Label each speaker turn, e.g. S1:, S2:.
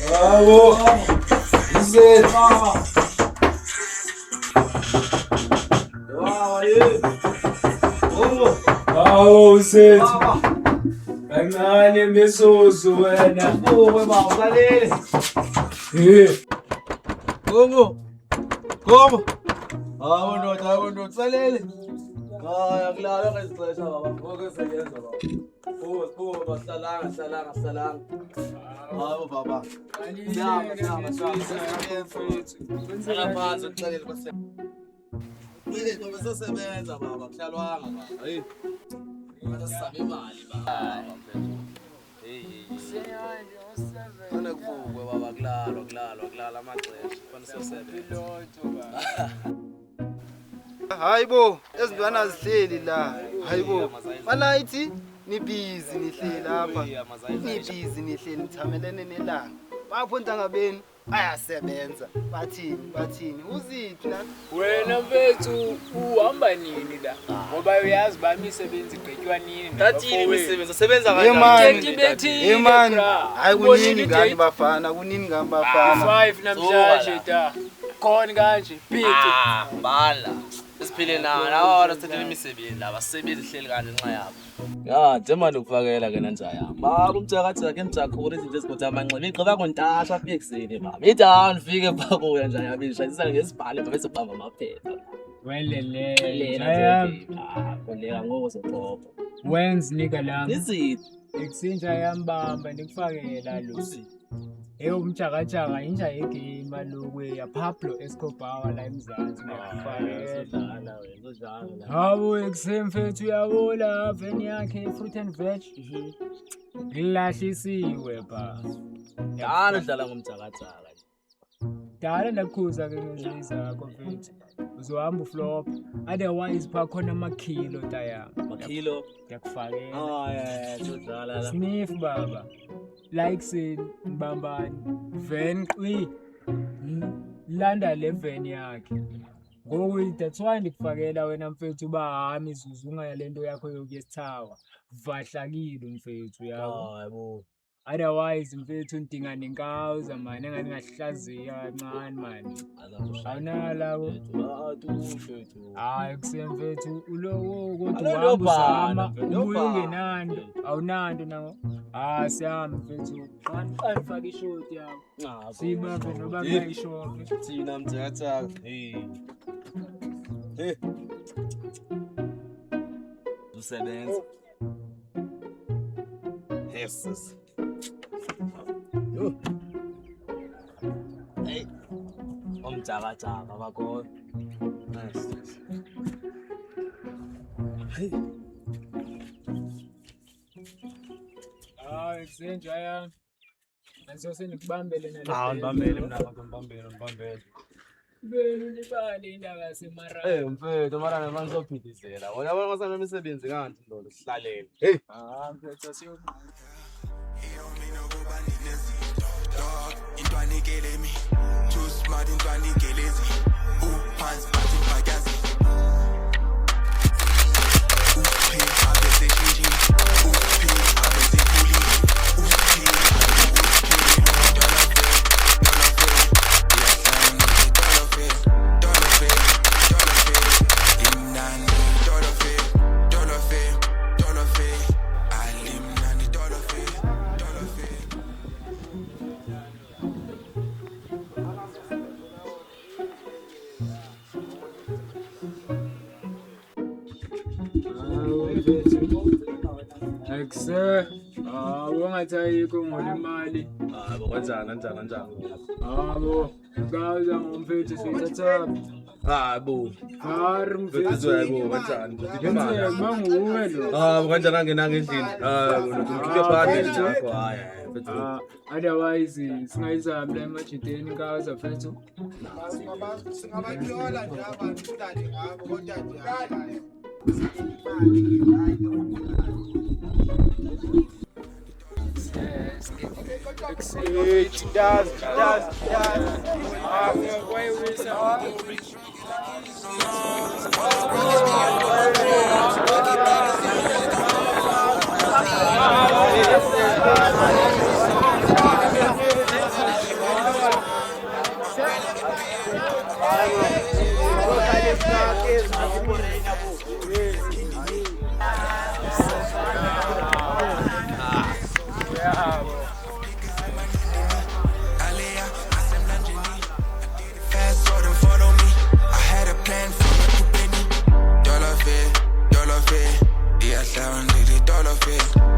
S1: Bravo! Güzel! Bravo Hüseyin! Kancane mizuzu wena.
S2: Buke baba, ulalele.
S1: Gogo! Gogo!
S2: Hawu ndoda, ulalele. Hayi akulala ngezixesha baba. Ngoku seyenza baba. Buke hlalanga. Hawu baba. Siyama. Ngaphansi uxelele base. Uqile ngoba sesebenza baba, kuhlalwanga baba. Hayi. Ngathi sabe imali baba. Khona kuvukwe baba, kulalwa amaxesha. Khona sesebenza.
S3: Hayibo, ezintwana zihleli la. Hayibo. Malayithi ni busy nihleli lapha. Ni busy nihleli nithamelene nelanga. Baphonta ngabeni ayasebenza. Bathini? Uziphi la?
S4: Wena mfethu uhamba nini la? Ngoba uyazi ba imisebenzi igqitywa nini?
S2: Thathini imisebenzi sebenza kanjani?
S3: Hey man, hayi kunini ngani bafana, kunini ngani bafana.
S4: 5 namhlanje ta. Khona kanje, phithi.
S2: Bala. Siphile nawo abasethela imisebenzi laba sebenzi hleli kanti nxa yabo. Ya, njengoba ukufakela ke nanjaya. Baba umthakathi ke mjakhura izinto ezigotha amanxeba. Igqiba kontasha afike ekseni baba. Idown fike bakuya nje yabishayisa ngesibhale bese bamba amaphepha.
S4: Welele.
S2: Koleka ngoku sophopho.
S4: Wenzi nika la.
S2: Izithi
S4: Ekusinja yambamba nikufakela Lucy. Umtshakatshaka inja yegame loku ya Pablo Escobar la eMzansi nakufakela. Hawu eksemfethu uyabona veni yakhe fruit and veg. Ngilahlisiwe ba.
S2: dala udlala ngomtshakatshaka.
S4: Dala ndakhuza ke ngizisa yakho mfethu. Uzohamba uflop. Otherwise pha khona amakilo taya.
S2: Makilo
S4: Yakufakela.
S2: yeah, udlala la.
S4: Sniff baba. Like sin bambani van qwi landa le van yakhe ngoku that's why ndikufakela wena mfethu bahami izuzu ungayalento yakho yokuyesithawa vahlakile mfethu yakho
S2: Hayibo.
S4: otherwise mfethu ndinga nenkawuza manje engathi ngahlaziya kancane manje awunalabo hayi kusemfethu ulowo kodwa uhamba ubuye ungenando awunando nawo siyami mfethu qani faka ishoti yakho sibabe noba kayishoti
S2: Thina mthatha. Usebenza. Jesus. Hey. Umtshakatshaka bakho. Nice. Hey.
S4: kusenja yami naso senikubambele nalo
S2: Ngibambele mina ngibambele.
S4: benu libali indaba yasemara
S2: Mfethu mara manje sophithizela. Wona yabona masana imisebenzi kanti ndolo sihlalele. Hey.
S4: mfethu asiyo Akse wangathayiko ngolimali
S2: Bo kanjani.
S4: abo ngaza ngomfethu sithatha
S2: Bo.
S4: mfethu
S2: Yebo kanjani.
S4: Ngenzeka manguwe lo
S2: Bo kanjani angenanga endlini. Ngike phakathi yakho haya.
S4: Otherwise singayizami la emajiteni ngaza mfethu
S3: Singabathola nje abantu udade ngabo kodwa nje
S5: Fast forward and follow me. I had a plan for my two penny. Dollar fee, yeah, $7 dollar fee.